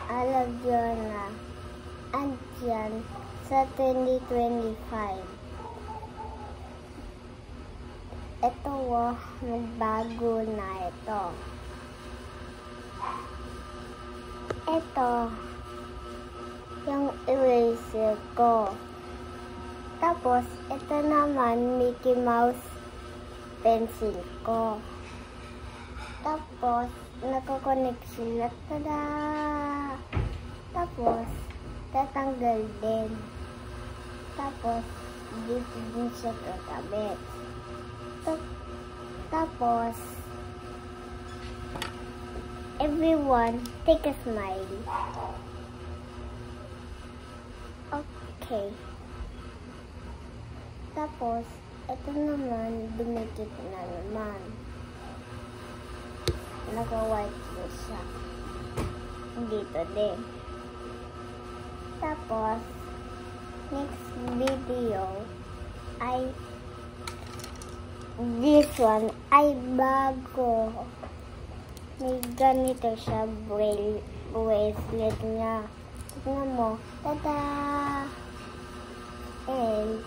alagyan na andyan sa 2025. Ito nagbago na ito. Ito yung eraser ko. Tapos, ito naman Mickey Mouse pencil ko. Tapos, nakakonect sila. Tada! Tapos, tatanggal din. Tapos, dito din siya kakabit. Tapos, everyone, take a smile. Okay. Tapos, ito naman, dumikit na naman. Naka-white na siya. Dito din. Tapos, next video ay this one ay bago. May ganito siya bracelet niya. Tignan mo. Tada! And